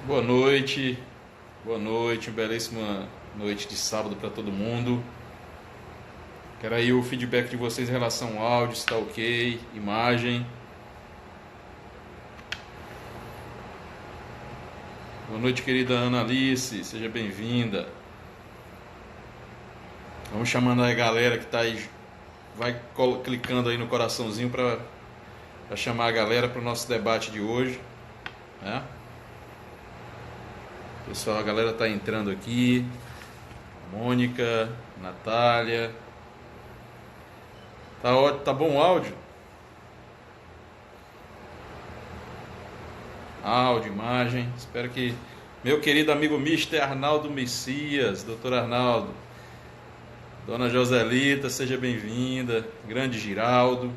Boa noite, belíssima noite de sábado para todo mundo. Quero aí o feedback de vocês em relação ao áudio, se está ok, imagem. Boa noite, querida Ana Alice, seja bem-vinda. Vamos chamando aí a galera que está aí, vai clicando aí no coraçãozinho para chamar a galera para o nosso debate de hoje, né? Pessoal, a galera tá entrando aqui. Mônica, Natália. Tá bom o áudio? Áudio, imagem. Espero que meu querido amigo Mister Arnaldo Messias, Dr. Arnaldo, Dona Joselita, seja bem-vinda. Grande Giraldo.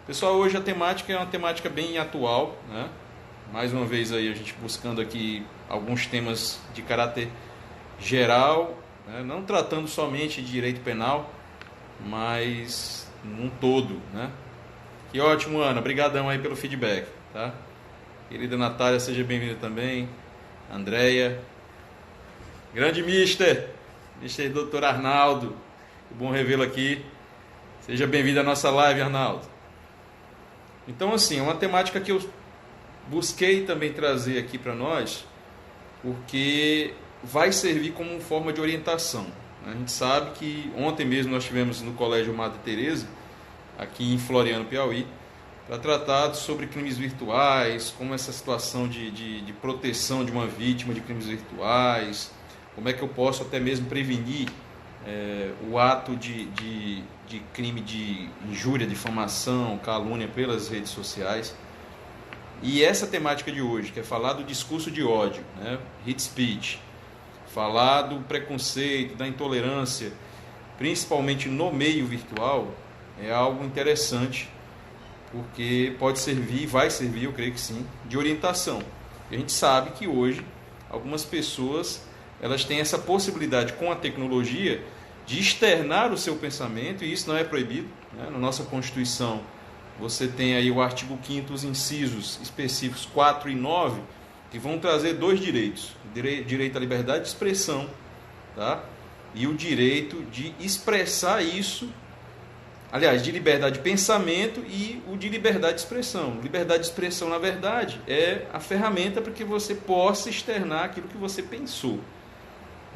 Pessoal, hoje a temática é uma temática bem atual, né? Mais uma vez aí a gente buscando aqui alguns temas de caráter geral, né? Não tratando somente de direito penal, mas num todo, né? Que ótimo, Ana, brigadão aí pelo feedback, tá? Querida Natália, seja bem-vinda também. Andréia, grande Mister Dr. Arnaldo, que bom revê-lo aqui. Seja bem-vindo à nossa live, Arnaldo. Então, assim, é uma temática que eu busquei também trazer aqui para nós, porque vai servir como forma de orientação. A gente sabe que ontem mesmo nós tivemos no Colégio Madre Teresa, aqui em Floriano, Piauí, para tratar sobre crimes virtuais, como essa situação de proteção de uma vítima de crimes virtuais, como é que eu posso até mesmo prevenir o ato de crime de injúria, difamação, calúnia pelas redes sociais. E essa temática de hoje, que é falar do discurso de ódio, né? Hate speech, falar do preconceito, da intolerância, principalmente no meio virtual, é algo interessante, porque pode servir, vai servir, eu creio que sim, de orientação. E a gente sabe que hoje algumas pessoas elas têm essa possibilidade com a tecnologia de externar o seu pensamento, e isso não é proibido, né? Na nossa Constituição você tem aí o artigo 5º, os incisos específicos 4 e 9, que vão trazer dois direitos: direito à liberdade de expressão, tá? E o direito de expressar isso, aliás, de liberdade de pensamento e o de liberdade de expressão. Liberdade de expressão, na verdade, é a ferramenta para que você possa externar aquilo que você pensou,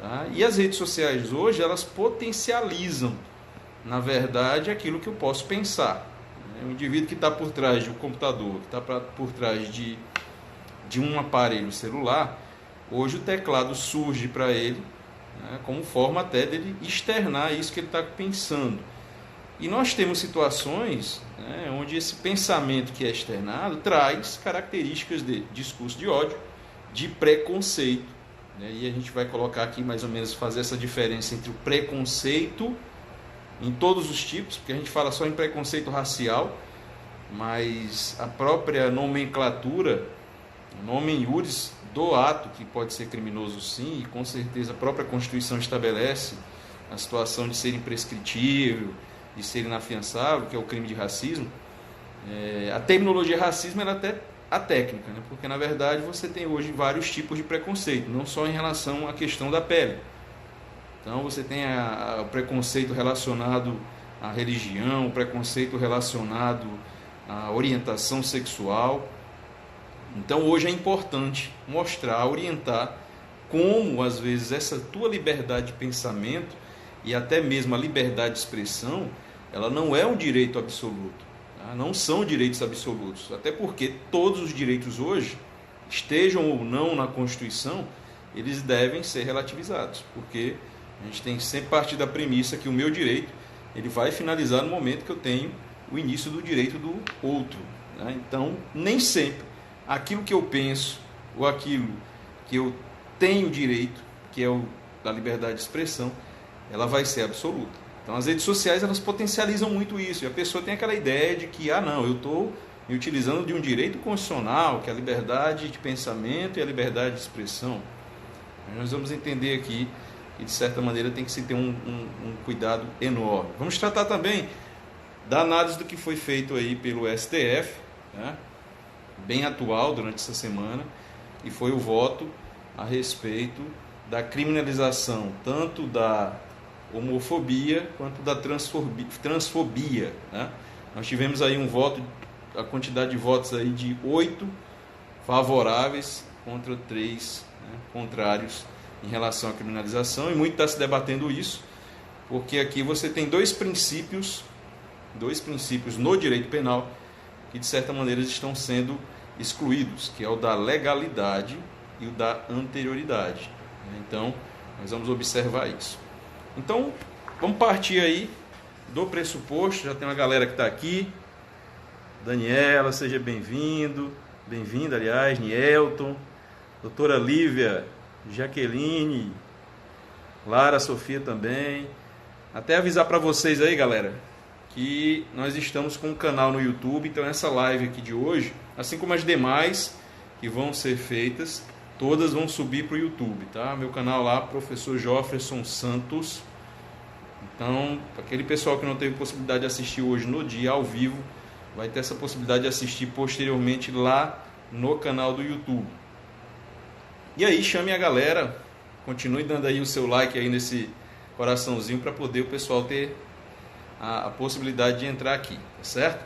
tá? E as redes sociais hoje, elas potencializam, na verdade, aquilo que eu posso pensar. O indivíduo que está por trás de um computador, que está por trás de um aparelho celular, hoje o teclado surge para ele, né, como forma até dele externar isso que ele está pensando. E nós temos situações, né, onde esse pensamento que é externado traz características de discurso de ódio, de preconceito, né, e a gente vai colocar aqui mais ou menos, fazer essa diferença entre o preconceito em todos os tipos, porque a gente fala só em preconceito racial, mas a própria nomenclatura, o nome iuris do ato, que pode ser criminoso sim, e com certeza a própria Constituição estabelece a situação de ser imprescritível, de ser inafiançável, que é o crime de racismo. A terminologia racismo é até a técnica, né? Porque na verdade você tem hoje vários tipos de preconceito, não só em relação à questão da pele. Então você tem o preconceito relacionado à religião, o preconceito relacionado à orientação sexual. Então hoje é importante mostrar, orientar como às vezes essa tua liberdade de pensamento e até mesmo a liberdade de expressão, ela não é um direito absoluto, tá? Não são direitos absolutos, até porque todos os direitos hoje, estejam ou não na Constituição, eles devem ser relativizados, porque a gente tem que sempre partir da premissa que o meu direito ele vai finalizar no momento que eu tenho o início do direito do outro, né? Então, nem sempre aquilo que eu penso ou aquilo que eu tenho direito, que é o da liberdade de expressão, ela vai ser absoluta. Então, as redes sociais elas potencializam muito isso, e a pessoa tem aquela ideia de que, não, eu estou me utilizando de um direito constitucional, que é a liberdade de pensamento e a liberdade de expressão. Nós vamos entender aqui e de certa maneira tem que se ter um cuidado enorme. Vamos tratar também da análise do que foi feito aí pelo STF, né? Bem atual durante essa semana, e foi o voto a respeito da criminalização tanto da homofobia quanto da transfobia, né? Nós tivemos aí um voto, a quantidade de votos aí de 8 favoráveis contra 3, né, contrários em relação à criminalização, e muito está se debatendo isso, porque aqui você tem dois princípios no direito penal que de certa maneira estão sendo excluídos, que é o da legalidade e o da anterioridade. Então, nós vamos observar isso. Então, vamos partir aí do pressuposto, já tem uma galera que está aqui. Daniela, seja bem-vinda, aliás, Nielton, doutora Lívia, Jaqueline, Lara, Sofia também. Até avisar para vocês aí, galera, que nós estamos com um canal no YouTube, então essa live aqui de hoje, assim como as demais que vão ser feitas, todas vão subir para o YouTube, tá? Meu canal lá, Professor Jofferson Santos. Então, aquele pessoal que não teve possibilidade de assistir hoje no dia ao vivo, vai ter essa possibilidade de assistir posteriormente lá no canal do YouTube. E aí, chame a galera, continue dando aí o seu like aí nesse coraçãozinho para poder o pessoal ter a possibilidade de entrar aqui, tá certo?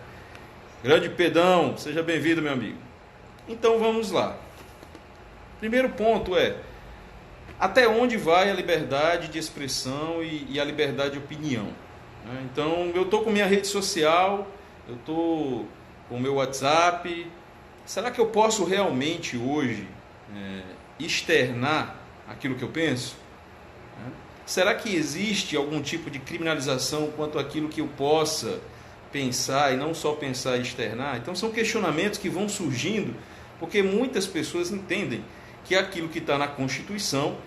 Grande Pedão, seja bem-vindo, meu amigo. Então vamos lá. Primeiro ponto é: até onde vai a liberdade de expressão e a liberdade de opinião? Então, eu estou com minha rede social, eu estou com o meu WhatsApp. Será que eu posso realmente hoje externar aquilo que eu penso? Será que existe algum tipo de criminalização quanto àquilo que eu possa pensar e não só pensar e externar? Então, são questionamentos que vão surgindo porque muitas pessoas entendem que aquilo que está na Constituição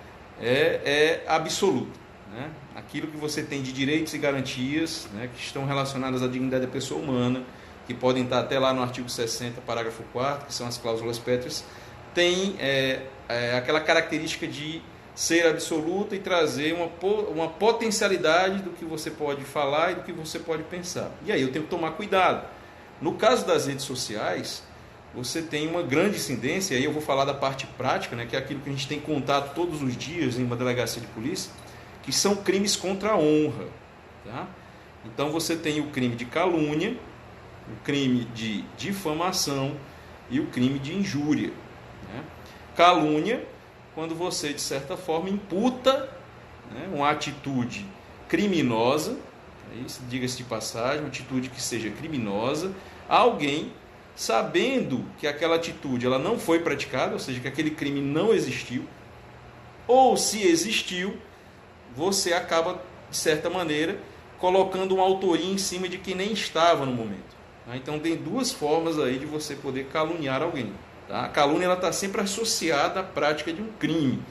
é absoluto, né? Aquilo que você tem de direitos e garantias, né, que estão relacionadas à dignidade da pessoa humana, que podem estar até lá no artigo 60, parágrafo 4º, que são as cláusulas pétreas, tem aquela característica de ser absoluta e trazer uma potencialidade do que você pode falar e do que você pode pensar. E aí eu tenho que tomar cuidado. No caso das redes sociais, você tem uma grande incidência, aí eu vou falar da parte prática, né, que é aquilo que a gente tem contato todos os dias em uma delegacia de polícia, que são crimes contra a honra. Tá? Então você tem o crime de calúnia, o crime de difamação e o crime de injúria. Né? Calúnia, quando você, de certa forma, imputa, né, uma atitude criminosa, diga-se de passagem, uma atitude que seja criminosa, a alguém, sabendo que aquela atitude ela não foi praticada, ou seja, que aquele crime não existiu, ou se existiu, você acaba, de certa maneira, colocando uma autoria em cima de quem nem estava no momento. Então tem duas formas aí de você poder caluniar alguém. Tá? A calúnia está sempre associada à prática de um crime.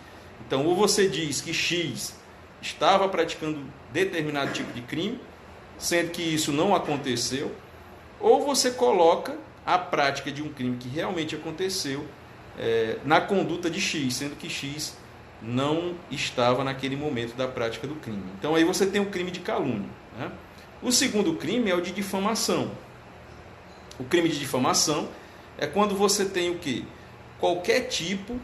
Então, ou você diz que X estava praticando determinado tipo de crime, sendo que isso não aconteceu, ou você coloca a prática de um crime que realmente aconteceu na conduta de X, sendo que X não estava naquele momento da prática do crime. Então aí você tem o crime de calúnia. Né? O segundo crime é o de difamação. O crime de difamação é quando você tem o quê? Qualquer tipo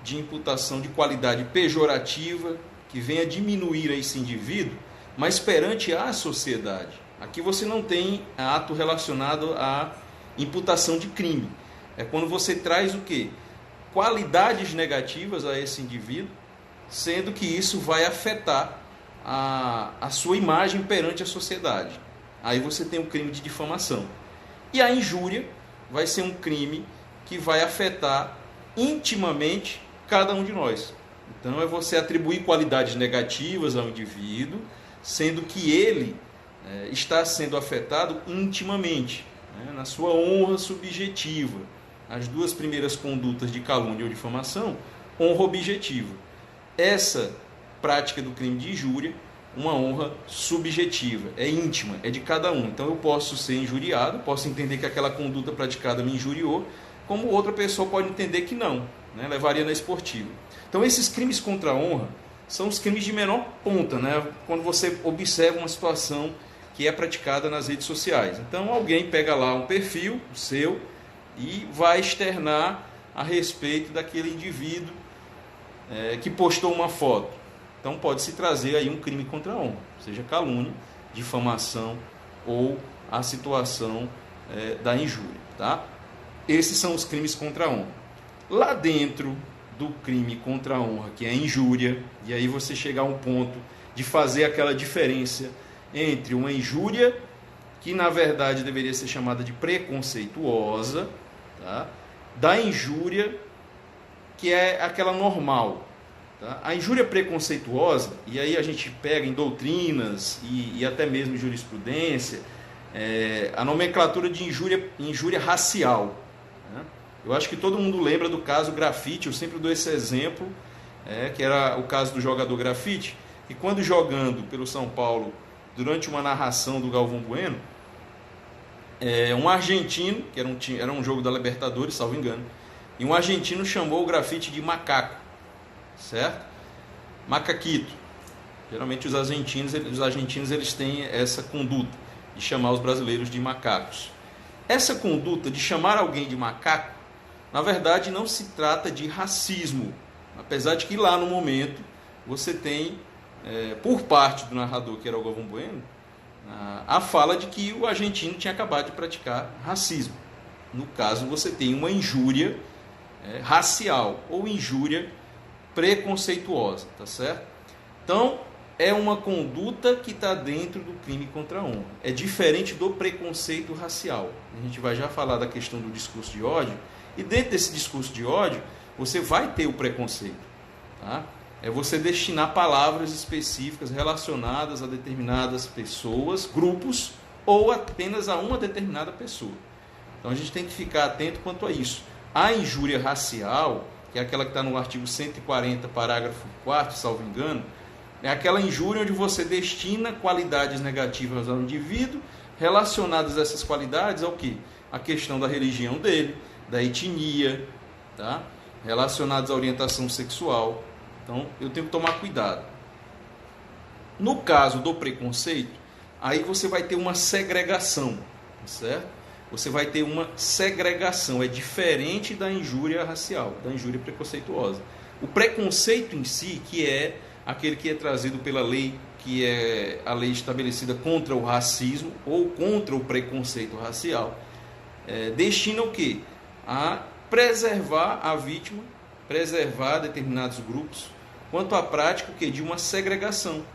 de imputação de qualidade pejorativa que venha diminuir esse indivíduo, mas perante a sociedade. Aqui você não tem ato relacionado à imputação de crime. É quando você traz o quê? Qualidades negativas a esse indivíduo, sendo que isso vai afetar a sua imagem perante a sociedade. Aí você tem o crime de difamação. E a injúria vai ser um crime que vai afetar intimamente cada um de nós. Então é você atribuir qualidades negativas ao indivíduo, sendo que ele está sendo afetado intimamente, né, na sua honra subjetiva. As duas primeiras condutas de calúnia ou difamação, honra objetiva. Essa prática do crime de injúria, uma honra subjetiva, é íntima, é de cada um. Então eu posso ser injuriado, posso entender que aquela conduta praticada me injuriou, como outra pessoa pode entender que não, né, levaria na esportiva. Então esses crimes contra a honra são os crimes de menor ponta, né, quando você observa uma situação que é praticada nas redes sociais. Então alguém pega lá um perfil seu e vai externar a respeito daquele indivíduo que postou uma foto. Então pode-se trazer aí um crime contra a honra, seja calúnia, difamação ou a situação da injúria. Tá? Esses são os crimes contra a honra. Lá dentro do crime contra a honra, que é a injúria, e aí você chegar a um ponto de fazer aquela diferença entre uma injúria, que na verdade deveria ser chamada de preconceituosa, tá? Da injúria, que é aquela normal. Tá? A injúria preconceituosa, e aí a gente pega em doutrinas e até mesmo em jurisprudência, a nomenclatura de injúria racial. Né? Eu acho que todo mundo lembra do caso Grafite, eu sempre dou esse exemplo, que era o caso do jogador Grafite, que quando jogando pelo São Paulo, durante uma narração do Galvão Bueno, um argentino, que era um jogo da Libertadores, salvo engano, e um argentino chamou o Grafite de macaco, certo? Macaquito. Geralmente os argentinos eles têm essa conduta de chamar os brasileiros de macacos. Essa conduta de chamar alguém de macaco, na verdade não se trata de racismo, apesar de que lá no momento você tem, por parte do narrador, que era o Galvão Bueno, a fala de que o argentino tinha acabado de praticar racismo. No caso, você tem uma injúria racial ou injúria preconceituosa, tá certo? Então, é uma conduta que está dentro do crime contra a honra. É diferente do preconceito racial. A gente vai já falar da questão do discurso de ódio, e dentro desse discurso de ódio, você vai ter o preconceito, tá? É você destinar palavras específicas relacionadas a determinadas pessoas, grupos, ou apenas a uma determinada pessoa. Então a gente tem que ficar atento quanto a isso. A injúria racial, que é aquela que está no artigo 140, parágrafo 4º, salvo engano, é aquela injúria onde você destina qualidades negativas ao indivíduo, relacionadas a essas qualidades ao quê? A questão da religião dele, da etnia, tá? Relacionadas à orientação sexual. Então, eu tenho que tomar cuidado. No caso do preconceito, aí você vai ter uma segregação, certo? Você vai ter uma segregação, é diferente da injúria racial, da injúria preconceituosa. O preconceito em si, que é aquele que é trazido pela lei, que é a lei estabelecida contra o racismo ou contra o preconceito racial, destina o quê? A preservar a vítima, preservar determinados grupos, quanto à prática de uma segregação.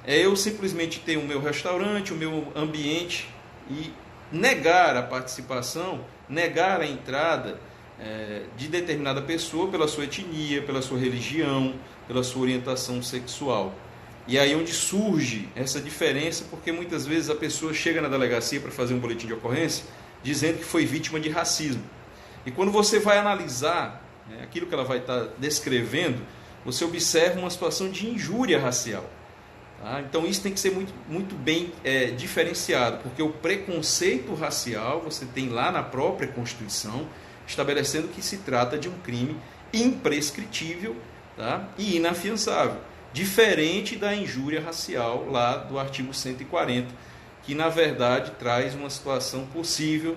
É eu simplesmente ter o meu restaurante, o meu ambiente e negar a participação, negar a entrada de determinada pessoa pela sua etnia, pela sua religião, pela sua orientação sexual. E aí onde surge essa diferença, porque muitas vezes a pessoa chega na delegacia para fazer um boletim de ocorrência dizendo que foi vítima de racismo. E quando você vai analisar aquilo que ela vai estar descrevendo, você observa uma situação de injúria racial. Tá? Então isso tem que ser muito, muito bem diferenciado, porque o preconceito racial você tem lá na própria Constituição, estabelecendo que se trata de um crime imprescritível, tá? E inafiançável, diferente da injúria racial lá do artigo 140, que na verdade traz uma situação possível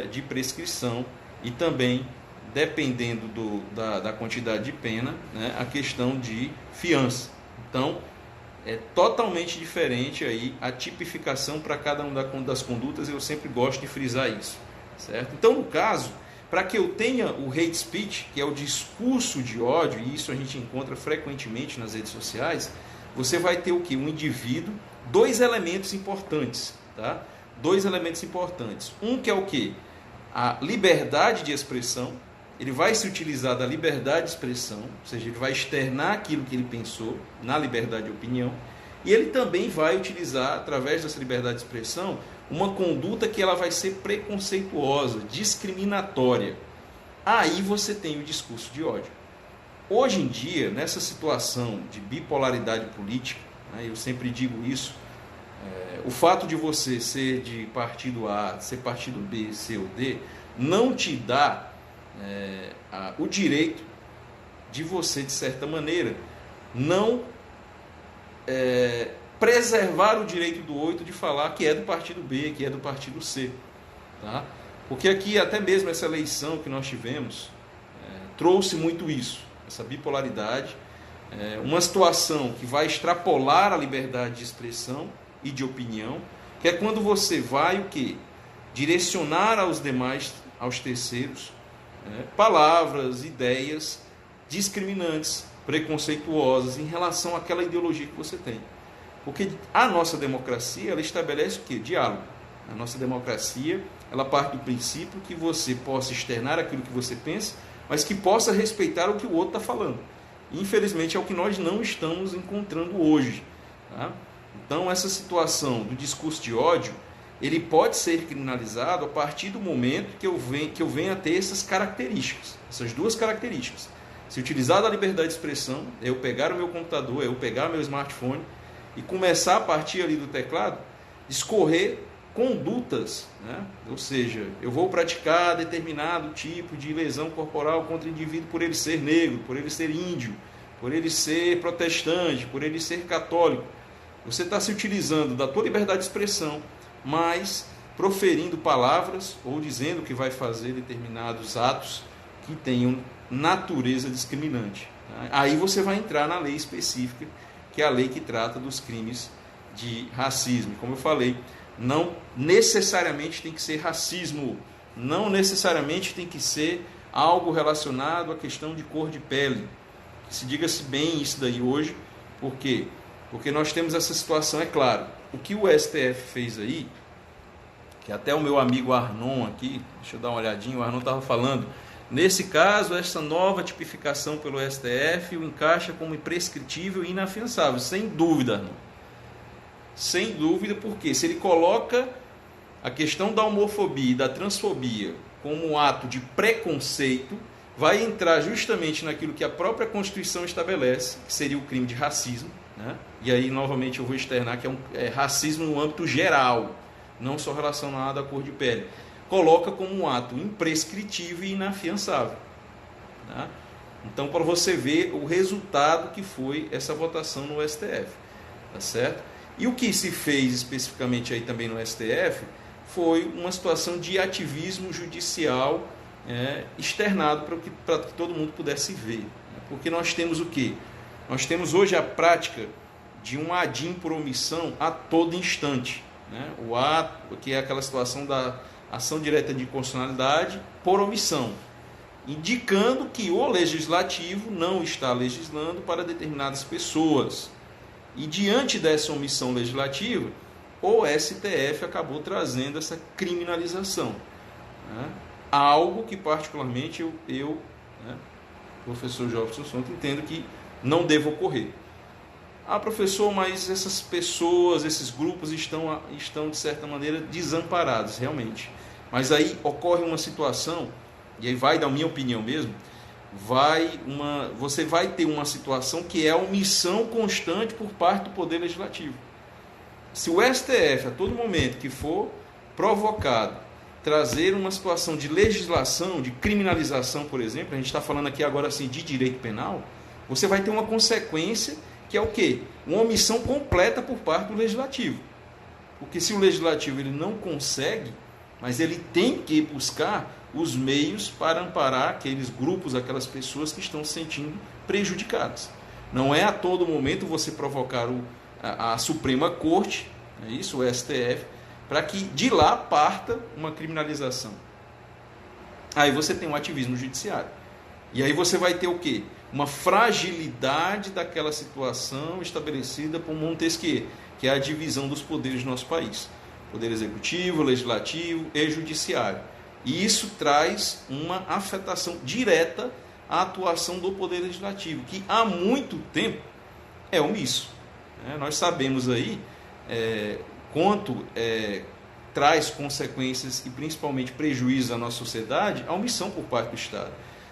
de prescrição e também, dependendo da quantidade de pena, a questão de fiança. Então, é totalmente diferente aí a tipificação para cada uma das condutas, eu sempre gosto de frisar isso, certo? Então, no caso, para que eu tenha o hate speech, que é o discurso de ódio, e isso a gente encontra frequentemente nas redes sociais, você vai ter o quê? Um indivíduo, dois elementos importantes, tá? Dois elementos importantes. Um que é o quê? A liberdade de expressão. Ele vai se utilizar da liberdade de expressão, ou seja, ele vai externar aquilo que ele pensou na liberdade de opinião, e ele também vai utilizar, através dessa liberdade de expressão, uma conduta que ela vai ser preconceituosa, discriminatória. Aí você tem o discurso de ódio. Hoje em dia, nessa situação de bipolaridade política, eu sempre digo isso, o fato de você ser de partido A, ser partido B, C ou D, não te dá o direito de você, de certa maneira, não preservar o direito do outro de falar que é do partido B, que é do partido C. Tá? Porque aqui, até mesmo essa eleição que nós tivemos, trouxe muito isso, essa bipolaridade, uma situação que vai extrapolar a liberdade de expressão e de opinião, que é quando você vai o quê? Direcionar aos demais, aos terceiros, palavras, ideias discriminantes, preconceituosas em relação àquela ideologia que você tem. Porque a nossa democracia, ela estabelece o quê? Diálogo. A nossa democracia, ela parte do princípio que você possa externar aquilo que você pensa, mas que possa respeitar o que o outro está falando. Infelizmente é o que nós não estamos encontrando hoje. Tá? Então essa situação do discurso de ódio, ele pode ser criminalizado a partir do momento que eu venha a ter essas características, essas duas características. Se utilizar da liberdade de expressão, eu pegar o meu computador, eu pegar meu smartphone e começar a partir ali do teclado, discorrer condutas, ou seja, eu vou praticar determinado tipo de lesão corporal contra o indivíduo por ele ser negro, por ele ser índio, por ele ser protestante, por ele ser católico. Você está se utilizando da tua liberdade de expressão, mas proferindo palavras ou dizendo que vai fazer determinados atos que tenham natureza discriminante. Aí você vai entrar na lei específica, que é a lei que trata dos crimes de racismo. Como eu falei, não necessariamente tem que ser racismo, não necessariamente tem que ser algo relacionado à questão de cor de pele. Se diga-se bem isso daí hoje, por quê? Porque nós temos essa situação, é claro, o que o STF fez aí, que até o meu amigo Arnon aqui, deixa eu dar uma olhadinha, o Arnon estava falando, nesse caso, essa nova tipificação pelo STF o encaixa como imprescritível e inafiançável, sem dúvida, Arnon. Sem dúvida, porque se ele coloca a questão da homofobia e da transfobia como um ato de preconceito, vai entrar justamente naquilo que a própria Constituição estabelece, que seria o crime de racismo, E aí, novamente, eu vou externar que é racismo no âmbito geral, não só relacionado à cor de pele. Coloca como um ato imprescritível e inafiançável. Então, para você ver o resultado que foi essa votação no STF. Tá certo? E o que se fez especificamente aí também no STF foi uma situação de ativismo judicial externado para que todo mundo pudesse ver. Porque nós temos o quê? Nós temos hoje a prática de um ADIM por omissão a todo instante. O ato, que é aquela situação da ação direta de inconstitucionalidade por omissão, indicando que o legislativo não está legislando para determinadas pessoas. E diante dessa omissão legislativa, o STF acabou trazendo essa criminalização. Algo que particularmente eu professor Jobson Santos, entendo que não deva ocorrer. Professor, mas essas pessoas, esses grupos estão de certa maneira desamparados, realmente. Mas aí ocorre uma situação, e aí vai da minha opinião mesmo, você vai ter uma situação que é a omissão constante por parte do Poder Legislativo. Se o STF, a todo momento que for provocado, trazer uma situação de legislação, de criminalização, por exemplo, a gente está falando aqui agora assim de direito penal, você vai ter uma consequência que é o quê? Uma omissão completa por parte do Legislativo. Porque se o Legislativo ele não consegue, mas ele tem que buscar os meios para amparar aqueles grupos, aquelas pessoas que estão se sentindo prejudicadas. Não é a todo momento você provocar a Suprema Corte, é isso, o STF, para que de lá parta uma criminalização. Aí você tem um ativismo judiciário. E aí você vai ter o quê? Uma fragilidade daquela situação estabelecida por Montesquieu, que é a divisão dos poderes do nosso país. Poder executivo, legislativo e judiciário. E isso traz uma afetação direta à atuação do Poder Legislativo, que há muito tempo é omisso. Nós sabemos aí quanto traz consequências e principalmente prejuízos à nossa sociedade a omissão por parte do Estado.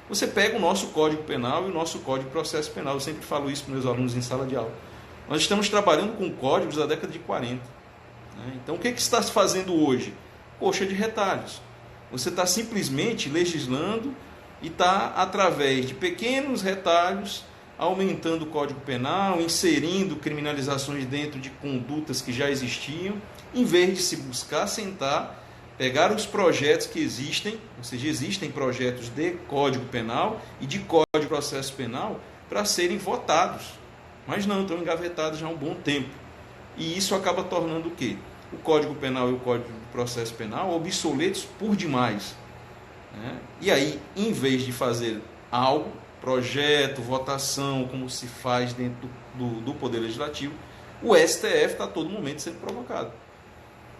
Você pega o nosso Código Penal e o nosso Código de Processo Penal. Eu sempre falo isso para meus alunos em sala de aula. Nós estamos trabalhando com códigos da década de 40. Então, o que está se fazendo hoje? Coxa de retalhos. Você está simplesmente legislando e está, através de pequenos retalhos, aumentando o Código Penal, inserindo criminalizações dentro de condutas que já existiam, em vez de se buscar sentar pegar os projetos que existem, ou seja, existem projetos de Código Penal e de Código de Processo Penal para serem votados, mas não, estão engavetados já há um bom tempo. E isso acaba tornando o quê? O Código Penal e o Código de Processo Penal obsoletos por demais. Né? E aí, em vez de fazer algo, projeto, votação, como se faz dentro do Poder Legislativo, o STF está a todo momento sendo provocado.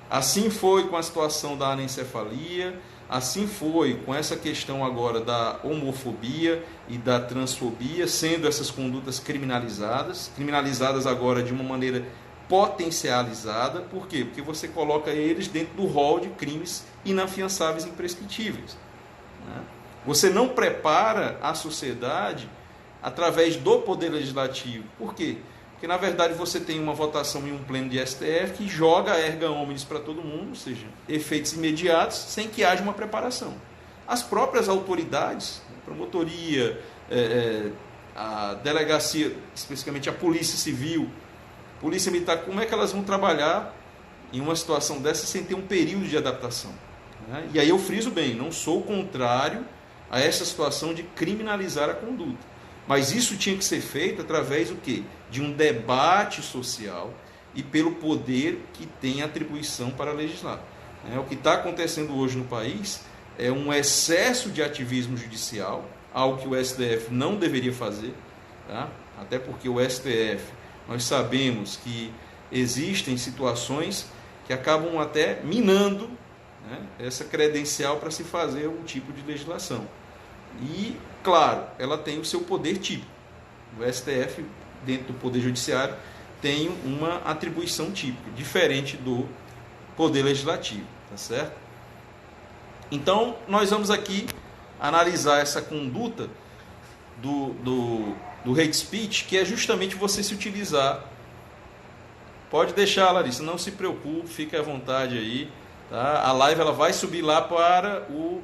Assim foi com a situação da anencefalia, assim foi com essa questão agora da homofobia e da transfobia, sendo essas condutas criminalizadas agora de uma maneira potencializada. Por quê? Porque você coloca eles dentro do rol de crimes inafiançáveis e imprescritíveis. Você não prepara a sociedade através do Poder Legislativo. Por quê? Porque, na verdade, você tem uma votação em um pleno de STF que joga erga omnes para todo mundo, ou seja, efeitos imediatos, sem que haja uma preparação. As próprias autoridades, a promotoria, a delegacia, especificamente a Polícia Civil, Polícia Militar, como é que elas vão trabalhar em uma situação dessa sem ter um período de adaptação? Né? E aí eu friso bem, não sou contrário a essa situação de criminalizar a conduta. Mas isso tinha que ser feito através do quê? De um debate social e pelo poder que tem atribuição para legislar. O que está acontecendo hoje no país é um excesso de ativismo judicial, algo que o STF não deveria fazer, tá? Até porque o STF, nós sabemos que existem situações que acabam até minando, né, essa credencial para se fazer um tipo de legislação. E, claro, ela tem o seu poder típico. O STF, dentro do Poder Judiciário, tem uma atribuição típica, diferente do Poder Legislativo, tá certo? Então, nós vamos aqui analisar essa conduta do hate speech, que é justamente você se utilizar. Pode deixar, Larissa, não se preocupe, fique à vontade aí. Tá? A live ela vai subir lá para o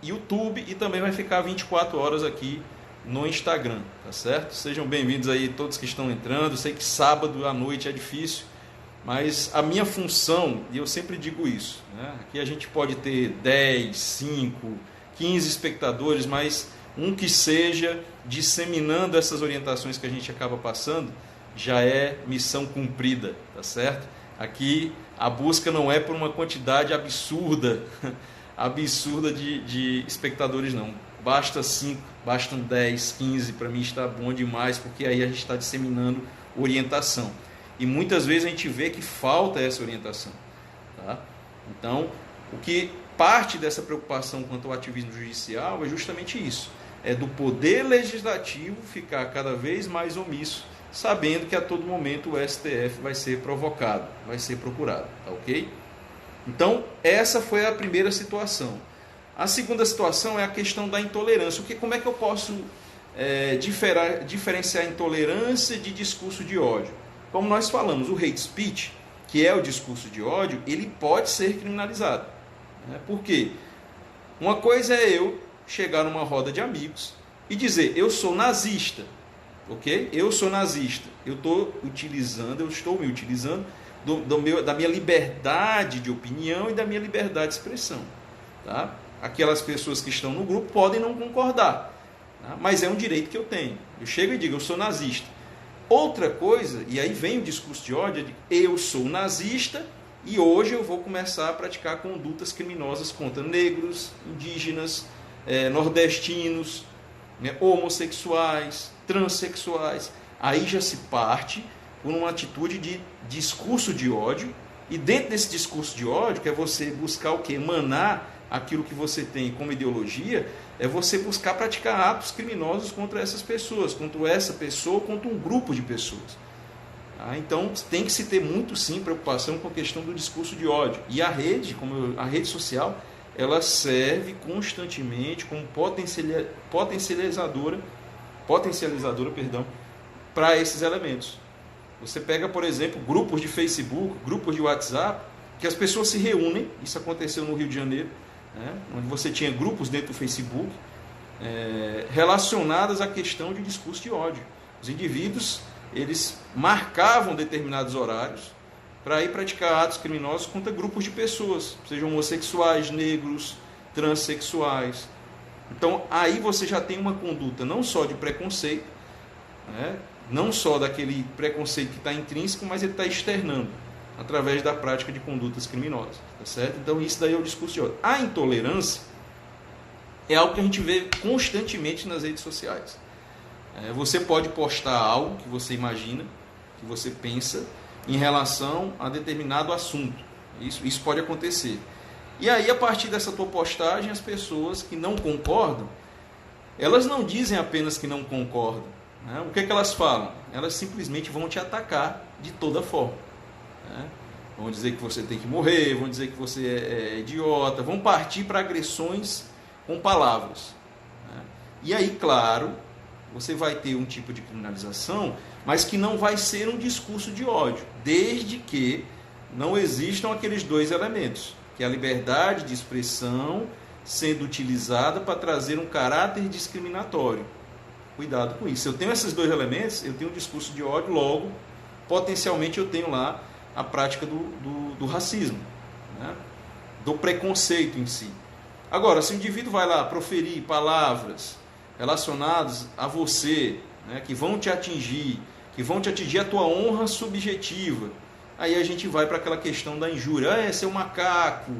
YouTube e também vai ficar 24 horas aqui no Instagram, tá certo? Sejam bem-vindos aí todos que estão entrando. Eu sei que sábado à noite é difícil, mas a minha função, e eu sempre digo isso, né? Aqui a gente pode ter 10, 5, 15 espectadores, mas um que seja disseminando essas orientações que a gente acaba passando, já é missão cumprida, tá certo? Aqui a busca não é por uma quantidade absurda de espectadores, não. Basta 5, bastam 10, 15, para mim está bom demais, porque aí a gente está disseminando orientação. E muitas vezes a gente vê que falta essa orientação. Tá? Então, o que parte dessa preocupação quanto ao ativismo judicial é justamente isso. É do poder legislativo ficar cada vez mais omisso, sabendo que a todo momento o STF vai ser provocado, vai ser procurado. Tá ok? Então, essa foi a primeira situação. A segunda situação é a questão da intolerância. Como é que eu posso diferenciar intolerância de discurso de ódio? Como nós falamos, o hate speech, que é o discurso de ódio, ele pode ser criminalizado. Por quê? Uma coisa é eu chegar numa roda de amigos e dizer, eu sou nazista, ok? Eu sou nazista. Eu estou me utilizando da minha liberdade de opinião e da minha liberdade de expressão. Tá? Aquelas pessoas que estão no grupo podem não concordar, tá? Mas é um direito que eu tenho. Eu chego e digo, eu sou nazista. Outra coisa, e aí vem o discurso de ódio, eu sou nazista e hoje eu vou começar a praticar condutas criminosas contra negros, indígenas, nordestinos, né, homossexuais, transexuais. Aí já se parte por uma atitude de discurso de ódio, e dentro desse discurso de ódio, que é você buscar o quê? Emanar aquilo que você tem como ideologia, é você buscar praticar atos criminosos contra essas pessoas, contra essa pessoa, contra um grupo de pessoas. Então tem que se ter muito sim preocupação com a questão do discurso de ódio. E a rede, a rede social, ela serve constantemente como potencializadora, para esses elementos. Você pega, por exemplo, grupos de Facebook, grupos de WhatsApp, que as pessoas se reúnem, isso aconteceu no Rio de Janeiro, né, onde você tinha grupos dentro do Facebook, relacionados à questão de discurso de ódio. Os indivíduos, eles marcavam determinados horários, para ir praticar atos criminosos contra grupos de pessoas, sejam homossexuais, negros, transexuais. Então, aí você já tem uma conduta não só de preconceito, né? Não só daquele preconceito que está intrínseco, mas ele está externando através da prática de condutas criminosas, tá certo? Então, isso daí é o discurso de ódio. A intolerância é algo que a gente vê constantemente nas redes sociais. Você pode postar algo que você imagina, que você pensa, em relação a determinado assunto. Isso pode acontecer. E aí, a partir dessa tua postagem, as pessoas que não concordam, elas não dizem apenas que não concordam. Né? O que é que elas falam? Elas simplesmente vão te atacar de toda forma. Né? Vão dizer que você tem que morrer, vão dizer que você é idiota, vão partir para agressões com palavras. Né? E aí, claro, você vai ter um tipo de criminalização, mas que não vai ser um discurso de ódio, desde que não existam aqueles dois elementos, que é a liberdade de expressão sendo utilizada para trazer um caráter discriminatório. Cuidado com isso. Se eu tenho esses dois elementos, eu tenho um discurso de ódio, logo, potencialmente eu tenho lá a prática do racismo, né? Do preconceito em si. Agora, se o indivíduo vai lá proferir palavras relacionadas a você, né, que vão te atingir a tua honra subjetiva, aí a gente vai para aquela questão da injúria. Seu macaco,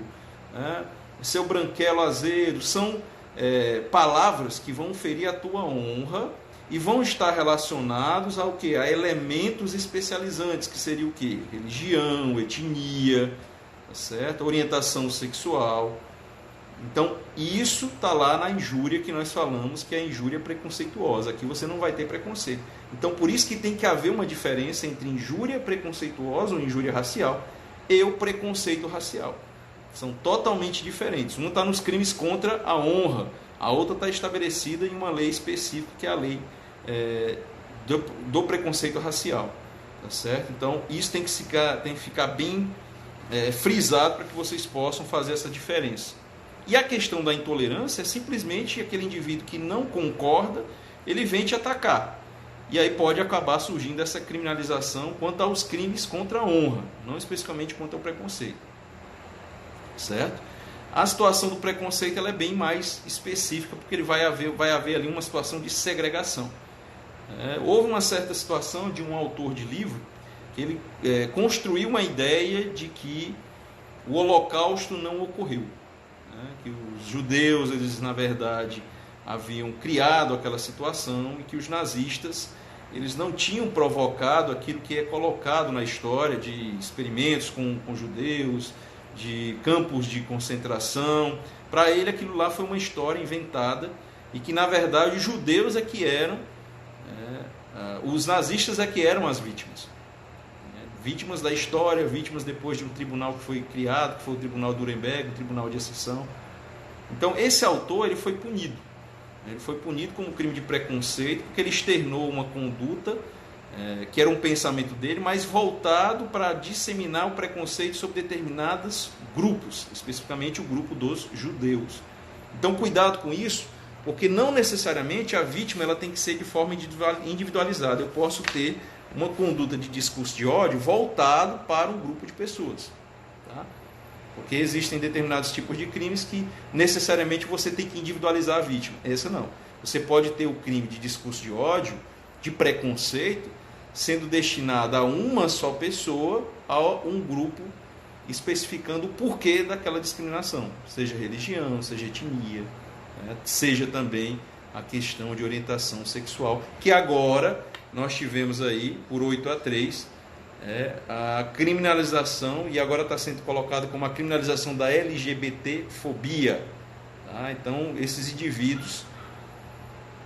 né, seu branquelo azedo, são palavras que vão ferir a tua honra e vão estar relacionados ao quê? A elementos especializantes, que seria o quê? Religião, etnia, tá certo? Orientação sexual. Então, isso está lá na injúria que nós falamos, que é a injúria preconceituosa. Aqui você não vai ter preconceito. Então, por isso que tem que haver uma diferença entre injúria preconceituosa ou injúria racial e o preconceito racial. São totalmente diferentes. Uma está nos crimes contra a honra, a outra está estabelecida em uma lei específica, que é a lei do preconceito racial. Tá certo? Então, isso tem que ficar bem frisado para que vocês possam fazer essa diferença. E a questão da intolerância é simplesmente aquele indivíduo que não concorda, ele vem te atacar. E aí pode acabar surgindo essa criminalização quanto aos crimes contra a honra, não especificamente contra o preconceito. Certo? A situação do preconceito ela é bem mais específica, porque ele vai haver ali uma situação de segregação. Houve uma certa situação de um autor de livro que ele construiu uma ideia de que o Holocausto não ocorreu. Que os judeus, eles na verdade haviam criado aquela situação e que os nazistas, eles não tinham provocado aquilo que é colocado na história de experimentos com judeus, de campos de concentração. Para ele aquilo lá foi uma história inventada e que na verdade os judeus é que eram, os nazistas é que eram as vítimas. Vítimas da história, vítimas depois de um tribunal que foi criado, que foi o Tribunal de Nuremberg, o Tribunal de Exceção. Então, esse autor ele foi punido. Ele foi punido como crime de preconceito, porque ele externou uma conduta que era um pensamento dele, mas voltado para disseminar o preconceito sobre determinados grupos, especificamente o grupo dos judeus. Então, cuidado com isso, porque não necessariamente a vítima ela tem que ser de forma individualizada. Eu posso ter uma conduta de discurso de ódio voltado para um grupo de pessoas. Tá? Porque existem determinados tipos de crimes que necessariamente você tem que individualizar a vítima. Esse não. Você pode ter o crime de discurso de ódio, de preconceito, sendo destinado a uma só pessoa, a um grupo, especificando o porquê daquela discriminação. Seja religião, seja etnia, seja também a questão de orientação sexual, que agora nós tivemos aí, por 8-3, a criminalização, e agora está sendo colocado como a criminalização da LGBT-fobia. Tá? Então, esses indivíduos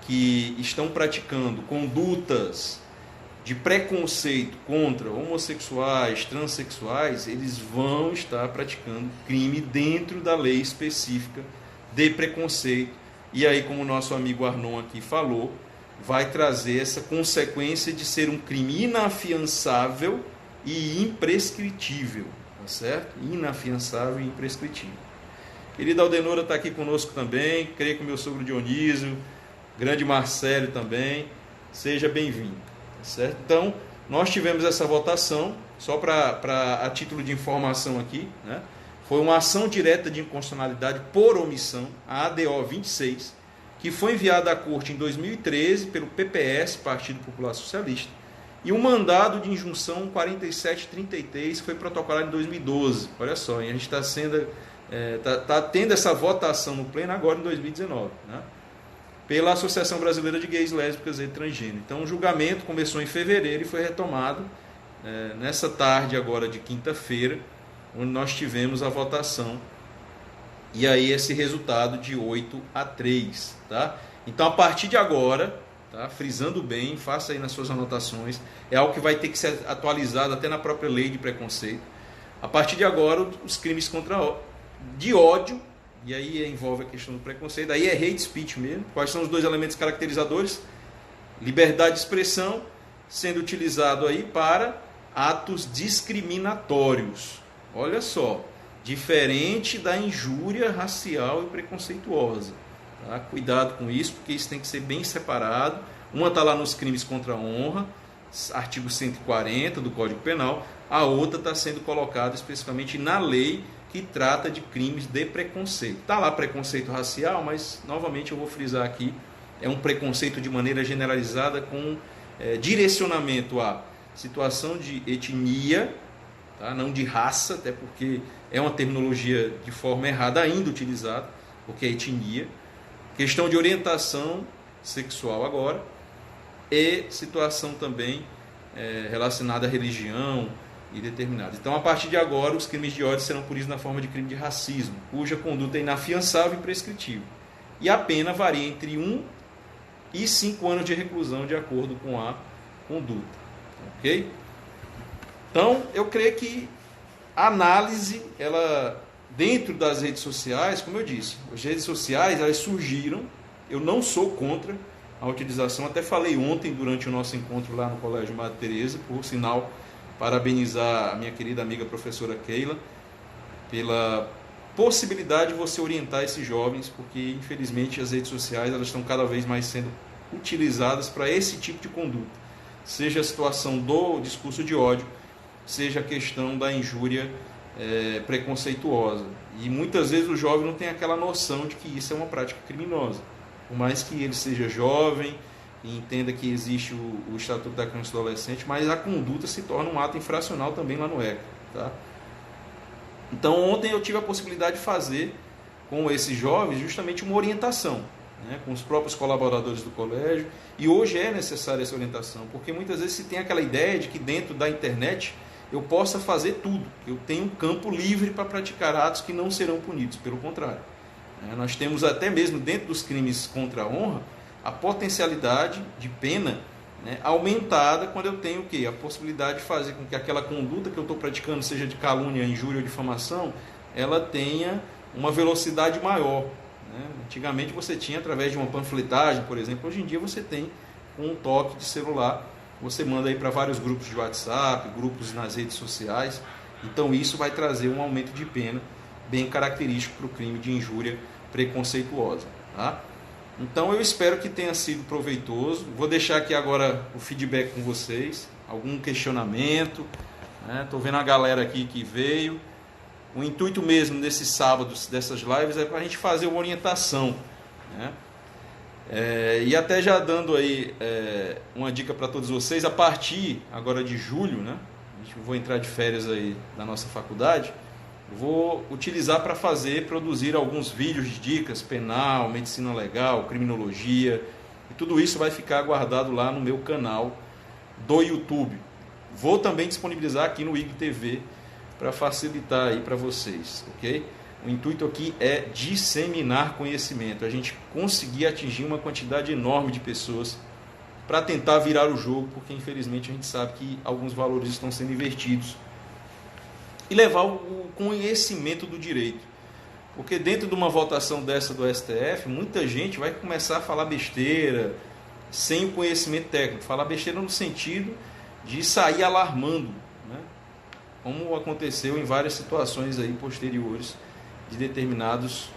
que estão praticando condutas de preconceito contra homossexuais, transexuais, eles vão estar praticando crime dentro da lei específica de preconceito. E aí, como o nosso amigo Arnon aqui falou, vai trazer essa consequência de ser um crime inafiançável e imprescritível, tá certo? Inafiançável e imprescritível. Querida Aldenora está aqui conosco também, creio que o meu sogro Dionísio, grande Marcelo também, seja bem-vindo, tá certo? Então, nós tivemos essa votação, só a título de informação aqui, né? Foi uma ação direta de inconstitucionalidade por omissão, a ADO 26, que foi enviada à Corte em 2013 pelo PPS, Partido Popular Socialista, e um mandado de injunção 4733 foi protocolado em 2012. Olha só, e a gente está tendo essa votação no pleno agora em 2019, né? Pela Associação Brasileira de Gays, Lésbicas e Transgênero. Então o julgamento começou em fevereiro e foi retomado nessa tarde agora de quinta-feira, onde nós tivemos a votação. E aí esse resultado de 8-3, tá? Então a partir de agora, tá? Frisando bem, faça aí nas suas anotações, é algo que vai ter que ser atualizado até na própria lei de preconceito. A partir de agora, os crimes de ódio, e aí envolve a questão do preconceito, aí é hate speech mesmo. Quais são os dois elementos caracterizadores? Liberdade de expressão, sendo utilizado aí para atos discriminatórios. Olha só, diferente da injúria racial e preconceituosa. Tá? Cuidado com isso, porque isso tem que ser bem separado. Uma está lá nos crimes contra a honra, artigo 140 do Código Penal. A outra está sendo colocada especificamente na lei que trata de crimes de preconceito. Está lá preconceito racial, mas novamente eu vou frisar aqui, é um preconceito de maneira generalizada com direcionamento à situação de etnia, tá? Não de raça, até porque é uma terminologia de forma errada ainda utilizada, porque é etnia, questão de orientação sexual agora, e situação também relacionada à religião e determinada. Então, a partir de agora, os crimes de ódio serão punidos na forma de crime de racismo, cuja conduta é inafiançável e imprescritível. E a pena varia entre 1 e 5 anos de reclusão, de acordo com a conduta. Ok? Então, eu creio que a análise, ela, dentro das redes sociais, como eu disse, as redes sociais, elas surgiram, eu não sou contra a utilização, até falei ontem, durante o nosso encontro lá no Colégio Madre Teresa, por sinal, parabenizar a minha querida amiga professora Keila, pela possibilidade de você orientar esses jovens, porque, infelizmente, as redes sociais, elas estão cada vez mais sendo utilizadas para esse tipo de conduta, seja a situação do discurso de ódio, seja a questão da injúria preconceituosa. E muitas vezes o jovem não tem aquela noção de que isso é uma prática criminosa. Por mais que ele seja jovem e entenda que existe o Estatuto da Criança e do Adolescente, mas a conduta se torna um ato infracional também lá no ECA. Tá? Então ontem eu tive a possibilidade de fazer com esses jovens justamente uma orientação, né, com os próprios colaboradores do colégio, e hoje é necessária essa orientação, porque muitas vezes se tem aquela ideia de que dentro da internet eu possa fazer tudo, eu tenho um campo livre para praticar atos que não serão punidos, pelo contrário. Nós temos até mesmo dentro dos crimes contra a honra a potencialidade de pena, né, aumentada quando eu tenho o quê? A possibilidade de fazer com que aquela conduta que eu estou praticando, seja de calúnia, injúria ou difamação, ela tenha uma velocidade maior. Né? Antigamente você tinha através de uma panfletagem, por exemplo, hoje em dia você tem um toque de celular, você manda aí para vários grupos de WhatsApp, grupos nas redes sociais, então isso vai trazer um aumento de pena bem característico para o crime de injúria preconceituosa. Tá? Então eu espero que tenha sido proveitoso. Vou deixar aqui agora o feedback com vocês, algum questionamento. Estou vendo a galera aqui que veio. O intuito mesmo desses sábados, dessas lives, é para a gente fazer uma orientação. Né? E até já dando aí uma dica para todos vocês, a partir agora de julho, né? Vou entrar de férias aí na nossa faculdade, vou utilizar para produzir alguns vídeos de dicas, penal, medicina legal, criminologia, e tudo isso vai ficar guardado lá no meu canal do YouTube. Vou também disponibilizar aqui no IGTV para facilitar aí para vocês, ok? O intuito aqui é disseminar conhecimento, a gente conseguir atingir uma quantidade enorme de pessoas para tentar virar o jogo, porque infelizmente a gente sabe que alguns valores estão sendo invertidos, e levar o conhecimento do direito. Porque dentro de uma votação dessa do STF, muita gente vai começar a falar besteira, sem o conhecimento técnico. Falar besteira no sentido de sair alarmando, né? Como aconteceu em várias situações aí posteriores de determinadas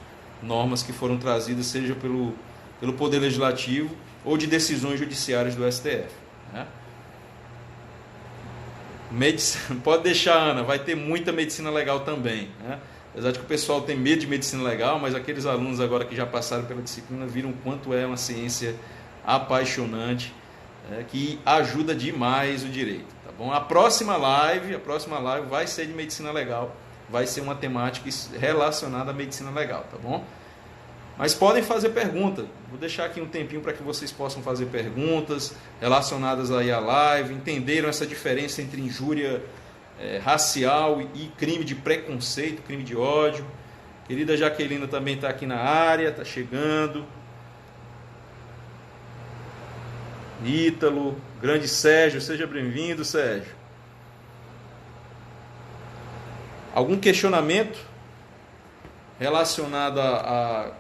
normas que foram trazidas, seja pelo Poder Legislativo ou de decisões judiciárias do STF. Né? Pode deixar, Ana, vai ter muita medicina legal também, né? Apesar de que o pessoal tem medo de medicina legal, mas aqueles alunos agora que já passaram pela disciplina viram o quanto é uma ciência apaixonante, que ajuda demais o direito, tá bom? A próxima live vai ser de medicina legal, vai ser uma temática relacionada à medicina legal, tá bom? Mas podem fazer pergunta. Vou deixar aqui um tempinho para que vocês possam fazer perguntas relacionadas aí à live. Entenderam essa diferença entre injúria racial e crime de preconceito, crime de ódio? Querida Jaquelina também está aqui na área, está chegando. Ítalo, grande Sérgio, seja bem-vindo, Sérgio. Algum questionamento relacionado a...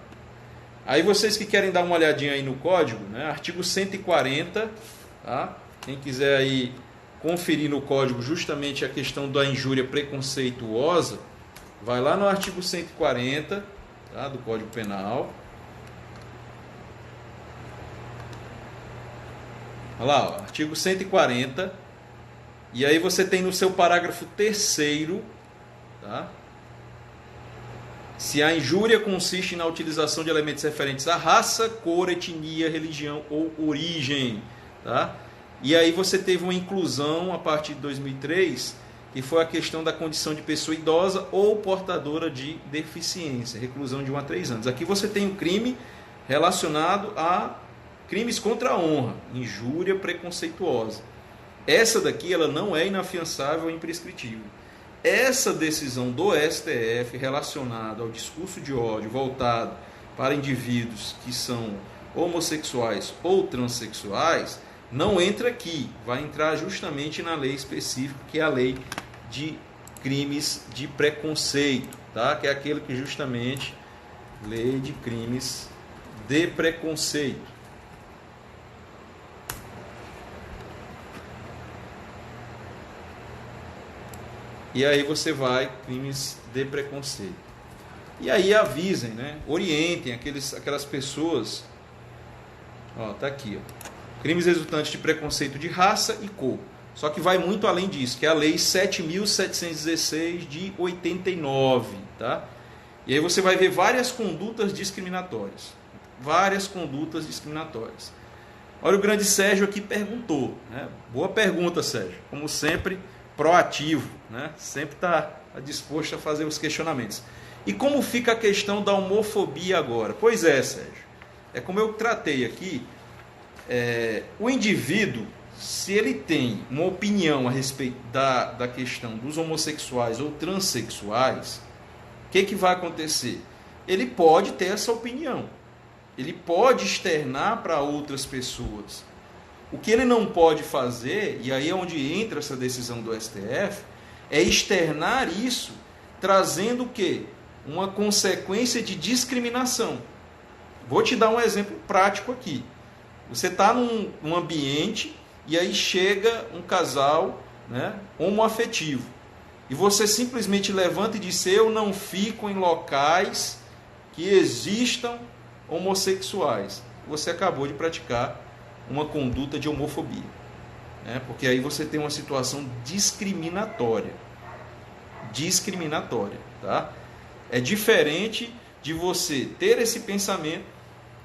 Aí vocês que querem dar uma olhadinha aí no código, né? Artigo 140, tá? Quem quiser aí conferir no código justamente a questão da injúria preconceituosa, vai lá no artigo 140, tá? Do Código Penal. Olha lá, ó, artigo 140, e aí você tem no seu parágrafo 3º, tá? Se a injúria consiste na utilização de elementos referentes à raça, cor, etnia, religião ou origem, tá? E aí você teve uma inclusão a partir de 2003, que foi a questão da condição de pessoa idosa ou portadora de deficiência, reclusão de 1 a 3 anos. Aqui você tem o crime relacionado a crimes contra a honra, injúria preconceituosa. Essa daqui ela não é inafiançável ou imprescritível. Essa decisão do STF relacionada ao discurso de ódio voltado para indivíduos que são homossexuais ou transexuais não entra aqui, vai entrar justamente na lei específica, que é a lei de crimes de preconceito, tá? Que é aquele que justamente lei de crimes de preconceito. E aí você vai, crimes de preconceito. E aí avisem, né? Orientem aquelas pessoas. Ó, tá aqui, ó. Crimes resultantes de preconceito de raça e cor. Só que vai muito além disso, que é a lei 7.716 de 89, tá? E aí você vai ver várias condutas discriminatórias. Várias condutas discriminatórias. Olha, o grande Sérgio aqui perguntou, né? Boa pergunta, Sérgio. Como sempre, proativo, né? Sempre está disposto a fazer os questionamentos. E como fica a questão da homofobia agora? Pois é, Sérgio. É como eu tratei aqui, o indivíduo, se ele tem uma opinião a respeito da questão dos homossexuais ou transexuais, o que vai acontecer? Ele pode ter essa opinião. Ele pode externar para outras pessoas. O que ele não pode fazer, e aí é onde entra essa decisão do STF, é externar isso trazendo o quê? Uma consequência de discriminação. Vou te dar um exemplo prático aqui. Você está num ambiente e aí chega um casal, né, homoafetivo. E você simplesmente levanta e diz: eu não fico em locais que existam homossexuais. Você acabou de praticar uma conduta de homofobia, né? Porque aí você tem uma situação discriminatória. Tá? É diferente de você ter esse pensamento,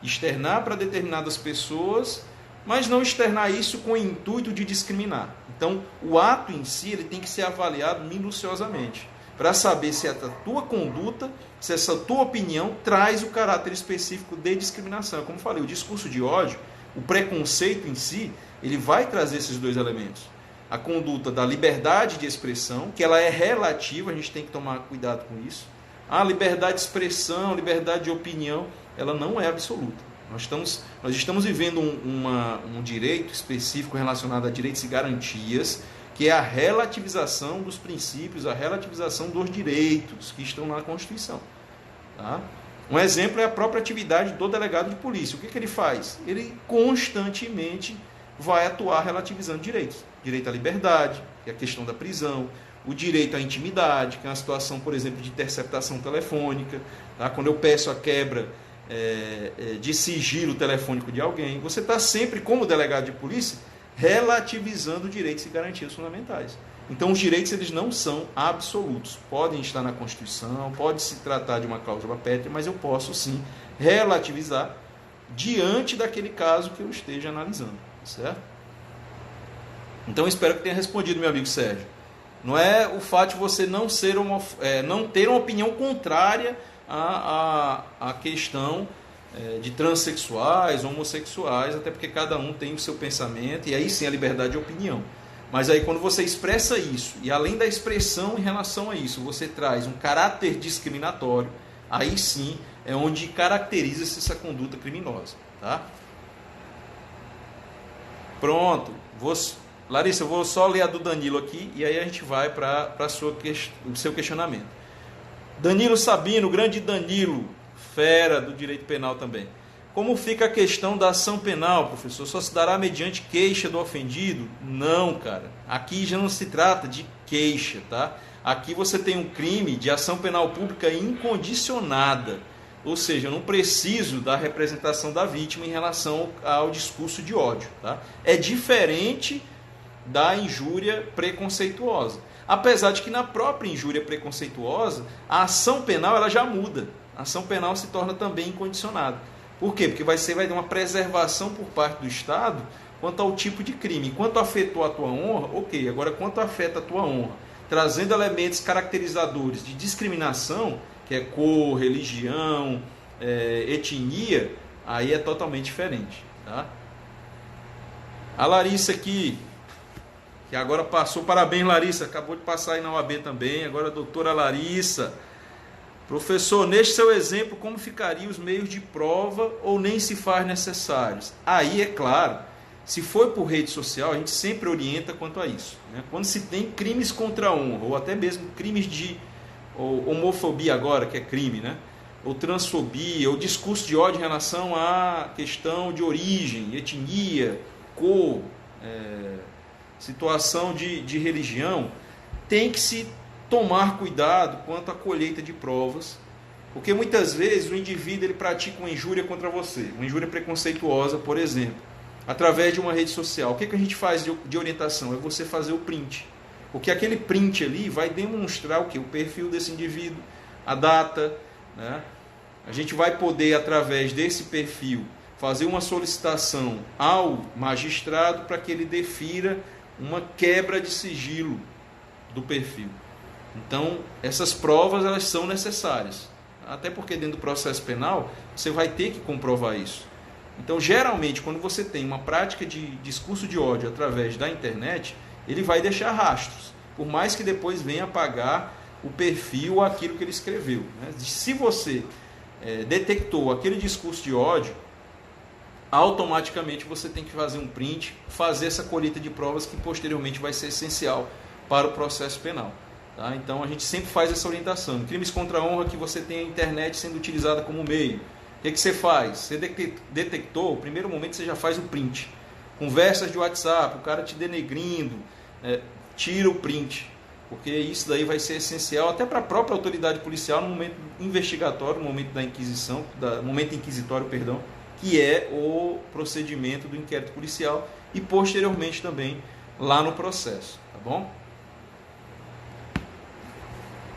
externar para determinadas pessoas, mas não externar isso com o intuito de discriminar. Então, o ato em si ele tem que ser avaliado minuciosamente, para saber se essa tua conduta, se essa tua opinião traz o caráter específico de discriminação. Como falei, o discurso de ódio, o preconceito em si, ele vai trazer esses dois elementos. A conduta da liberdade de expressão, que ela é relativa, a gente tem que tomar cuidado com isso. A liberdade de expressão, liberdade de opinião, ela não é absoluta. Nós estamos vivendo um direito específico relacionado a direitos e garantias, que é a relativização dos princípios, a relativização dos direitos que estão na Constituição. Tá? Um exemplo é a própria atividade do delegado de polícia. O que ele faz? Ele constantemente vai atuar relativizando direitos. Direito à liberdade, que é a questão da prisão, o direito à intimidade, que é uma situação, por exemplo, de interceptação telefônica, tá? Quando eu peço a quebra de sigilo telefônico de alguém, você está sempre, como delegado de polícia, relativizando direitos e garantias fundamentais. Então, os direitos eles não são absolutos. Podem estar na Constituição, pode se tratar de uma cláusula pétrea, mas eu posso sim relativizar diante daquele caso que eu esteja analisando, certo? Então, espero que tenha respondido, meu amigo Sérgio. Não é o fato de você não ter uma opinião contrária à questão de transexuais, homossexuais, até porque cada um tem o seu pensamento, e aí sim a liberdade de opinião. Mas aí quando você expressa isso, e além da expressão em relação a isso, você traz um caráter discriminatório, aí sim é onde caracteriza-se essa conduta criminosa. Tá? Pronto. Larissa, eu vou só ler a do Danilo aqui, e aí a gente vai para o seu questionamento. Danilo Sabino, grande Danilo, fera do direito penal também. Como fica a questão da ação penal, professor? Só se dará mediante queixa do ofendido? Não, cara. Aqui já não se trata de queixa, tá? Aqui você tem um crime de ação penal pública incondicionada. Ou seja, eu não preciso da representação da vítima em relação ao discurso de ódio, tá? É diferente da injúria preconceituosa. Apesar de que na própria injúria preconceituosa, a ação penal ela já muda. A ação penal se torna também incondicionada. Por quê? Porque você vai ter uma preservação por parte do Estado quanto ao tipo de crime. Quanto afetou a tua honra, ok. Agora, quanto afeta a tua honra, trazendo elementos caracterizadores de discriminação, que é cor, religião, etnia, aí é totalmente diferente. Tá? A Larissa aqui, que agora passou, parabéns Larissa, acabou de passar aí na OAB também, agora a doutora Larissa. Professor, neste seu exemplo, como ficariam os meios de prova ou nem se faz necessários? Aí, é claro, se for por rede social, a gente sempre orienta quanto a isso. Né? Quando se tem crimes contra a honra, ou até mesmo crimes de homofobia agora, que é crime, né? Ou transfobia, ou discurso de ódio em relação à questão de origem, etnia, cor, situação de religião, tem que se tomar cuidado quanto à colheita de provas, porque muitas vezes o indivíduo ele pratica uma injúria contra você, uma injúria preconceituosa, por exemplo, através de uma rede social. O que a gente faz de orientação? É você fazer o print, porque aquele print ali vai demonstrar o quê? O perfil desse indivíduo, a data, né? A gente vai poder, através desse perfil, fazer uma solicitação ao magistrado para que ele defira uma quebra de sigilo do perfil. Então, essas provas elas são necessárias, até porque dentro do processo penal você vai ter que comprovar isso. Então, geralmente, quando você tem uma prática de discurso de ódio através da internet, ele vai deixar rastros, por mais que depois venha apagar o perfil ou aquilo que ele escreveu. Né? Se você detectou aquele discurso de ódio, automaticamente você tem que fazer um print, fazer essa colheita de provas que posteriormente vai ser essencial para o processo penal. Tá? Então a gente sempre faz essa orientação. Em crimes contra a honra que você tem a internet sendo utilizada como meio, o que você faz? Você detectou, no primeiro momento você já faz o print. Conversas de WhatsApp, o cara te denegrindo, tira o print, porque isso daí vai ser essencial até para a própria autoridade policial no momento investigatório, no momento da inquisição, momento inquisitório, perdão, que é o procedimento do inquérito policial e posteriormente também lá no processo, tá bom?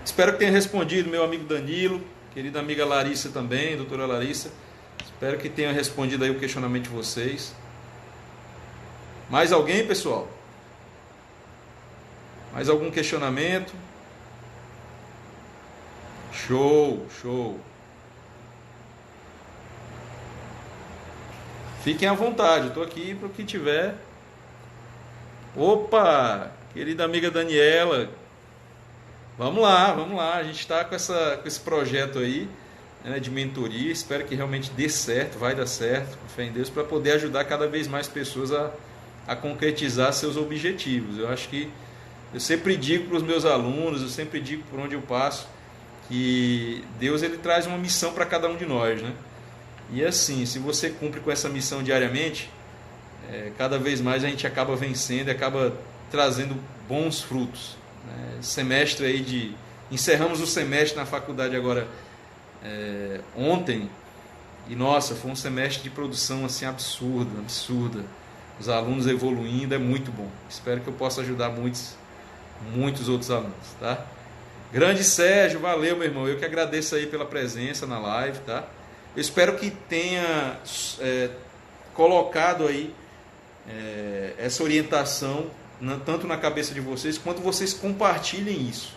Espero que tenha respondido meu amigo Danilo, querida amiga Larissa também, doutora Larissa. Espero que tenha respondido aí o questionamento de vocês. Mais alguém, pessoal? Mais algum questionamento? Show, show. Fiquem à vontade, estou aqui para o que tiver. Opa, querida amiga Daniela. Vamos lá, a gente está com esse projeto aí, né, de mentoria, espero que realmente dê certo, vai dar certo, com fé em Deus, para poder ajudar cada vez mais pessoas a concretizar seus objetivos. Eu acho que, eu sempre digo para os meus alunos, eu sempre digo por onde eu passo, que Deus ele traz uma missão para cada um de nós, né? E assim, se você cumpre com essa missão diariamente, cada vez mais a gente acaba vencendo e acaba trazendo bons frutos. Semestre aí encerramos o semestre na faculdade agora ontem, e nossa, foi um semestre de produção assim absurda, os alunos evoluindo, é muito bom. Espero que eu possa ajudar muitos muitos outros alunos, tá? Grande Sérgio, valeu, meu irmão. Eu que agradeço aí pela presença na live, tá? Eu espero que tenha colocado aí essa orientação tanto na cabeça de vocês, quanto vocês compartilhem isso.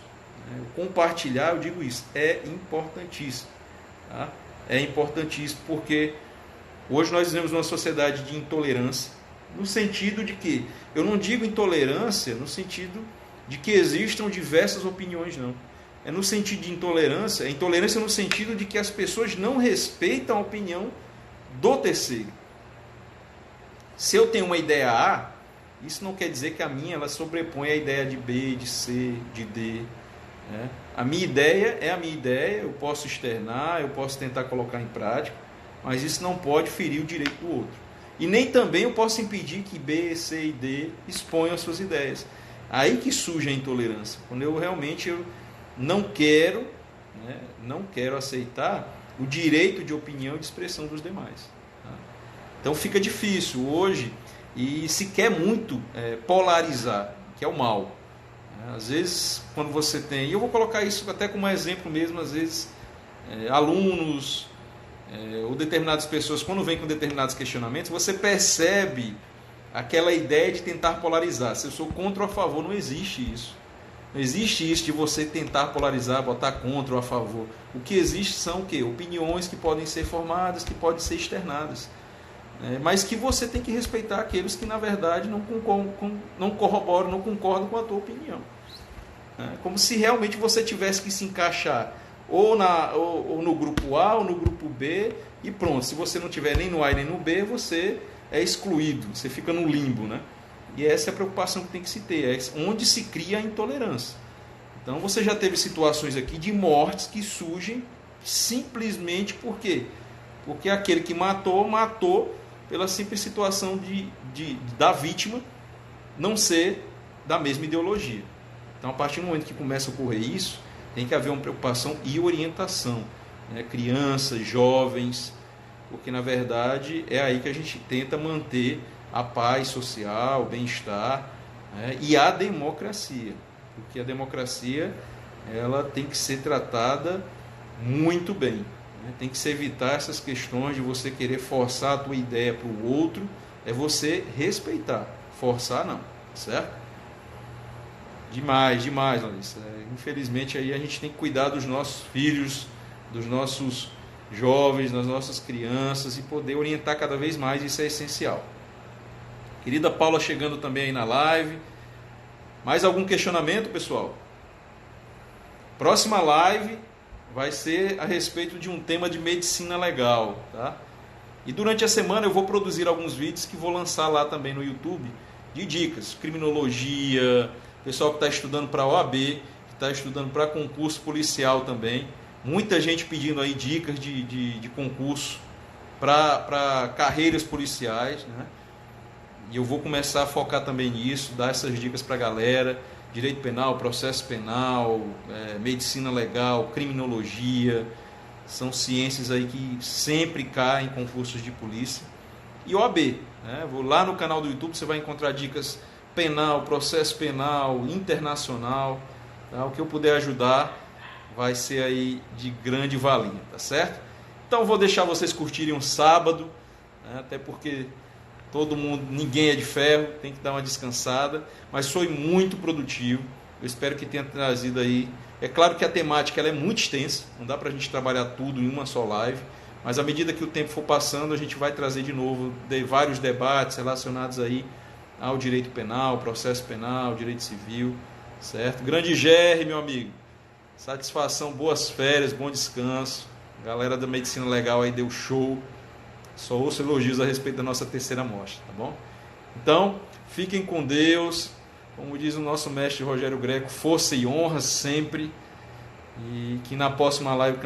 Compartilhar, eu digo isso, é importantíssimo, tá? É importantíssimo porque hoje nós vivemos numa sociedade de intolerância, no sentido de que, eu não digo intolerância no sentido de que existam diversas opiniões, não. É no sentido de intolerância, intolerância no sentido de que as pessoas não respeitam a opinião do terceiro. Se eu tenho uma ideia A, isso não quer dizer que a minha ela sobrepõe a ideia de B, de C, de D. Né? A minha ideia é a minha ideia, eu posso externar, eu posso tentar colocar em prática, mas isso não pode ferir o direito do outro. E nem também eu posso impedir que B, C e D exponham as suas ideias. Aí que surge a intolerância, quando eu realmente não quero aceitar o direito de opinião e de expressão dos demais. Tá? Então fica difícil hoje, e se quer muito polarizar, que é o mal. Às vezes, quando você tem, e eu vou colocar isso até como exemplo mesmo, às vezes alunos ou determinadas pessoas, quando vêm com determinados questionamentos, você percebe aquela ideia de tentar polarizar. Se eu sou contra ou a favor, não existe isso. Não existe isso de você tentar polarizar, botar contra ou a favor. O que existe são o quê? Opiniões que podem ser formadas, que podem ser externadas. Mas que você tem que respeitar aqueles que, na verdade, não corroboram, não concordam com a tua opinião. Como se realmente você tivesse que se encaixar ou no grupo A ou no grupo B e pronto. Se você não tiver nem no A nem no B, você é excluído, você fica no limbo, né? E essa é a preocupação que tem que se ter, é onde se cria a intolerância. Então você já teve situações aqui de mortes que surgem simplesmente por quê? Porque aquele que matou pela simples situação da vítima não ser da mesma ideologia. Então, a partir do momento que começa a ocorrer isso, tem que haver uma preocupação e orientação. Crianças, jovens, porque, na verdade, é aí que a gente tenta manter a paz social, o bem-estar, e a democracia. Porque a democracia ela tem que ser tratada muito bem. Tem que se evitar essas questões de você querer forçar a tua ideia para o outro, é você respeitar, forçar não, certo? Demais, Larissa. Infelizmente aí a gente tem que cuidar dos nossos filhos, dos nossos jovens, das nossas crianças e poder orientar cada vez mais, isso é essencial. Querida Paula chegando também aí na live. Mais algum questionamento, pessoal? Próxima live vai ser a respeito de um tema de medicina legal, tá? E durante a semana eu vou produzir alguns vídeos que vou lançar lá também no YouTube de dicas, criminologia, pessoal que está estudando para OAB, que está estudando para concurso policial também, muita gente pedindo aí dicas de concurso para carreiras policiais, né? E eu vou começar a focar também nisso, dar essas dicas para a galera. Direito penal, processo penal, medicina legal, criminologia, são ciências aí que sempre caem em concursos de polícia. E OAB, né? Lá no canal do YouTube você vai encontrar dicas penal, processo penal, internacional, tá? O que eu puder ajudar vai ser aí de grande valia, tá certo? Então vou deixar vocês curtirem um sábado, né? Até porque todo mundo, ninguém é de ferro, tem que dar uma descansada, mas foi muito produtivo. Eu espero que tenha trazido aí. É claro que a temática ela é muito extensa, não dá para a gente trabalhar tudo em uma só live, mas à medida que o tempo for passando, a gente vai trazer de novo vários debates relacionados aí ao direito penal, processo penal, direito civil, certo? Grande GR, meu amigo, satisfação, boas férias, bom descanso. A galera da medicina legal aí deu show. Só ouço elogios a respeito da nossa terceira mostra, tá bom? Então, fiquem com Deus. Como diz o nosso mestre Rogério Greco, força e honra sempre. E que na próxima live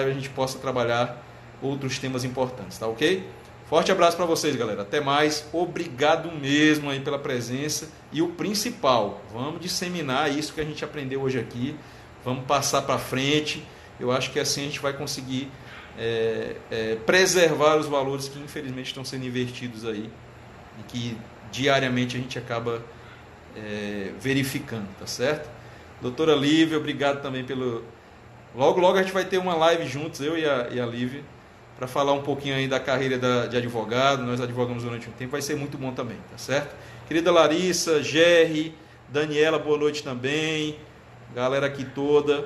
a gente possa trabalhar outros temas importantes, tá ok? Forte abraço para vocês, galera. Até mais. Obrigado mesmo aí pela presença. E o principal, vamos disseminar isso que a gente aprendeu hoje aqui. Vamos passar para frente. Eu acho que assim a gente vai conseguir preservar os valores que infelizmente estão sendo invertidos aí e que diariamente a gente acaba verificando, tá certo? Doutora Lívia, obrigado também pelo... Logo a gente vai ter uma live juntos, eu e a Lívia, para falar um pouquinho aí da carreira de advogado. Nós advogamos durante um tempo, vai ser muito bom também, tá certo? Querida Larissa, Gerry, Daniela, boa noite também, galera aqui toda.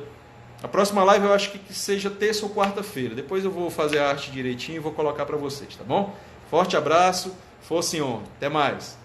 A próxima live eu acho que seja terça ou quarta-feira, depois eu vou fazer a arte direitinho e vou colocar para vocês, tá bom? Forte abraço, força em honra, até mais.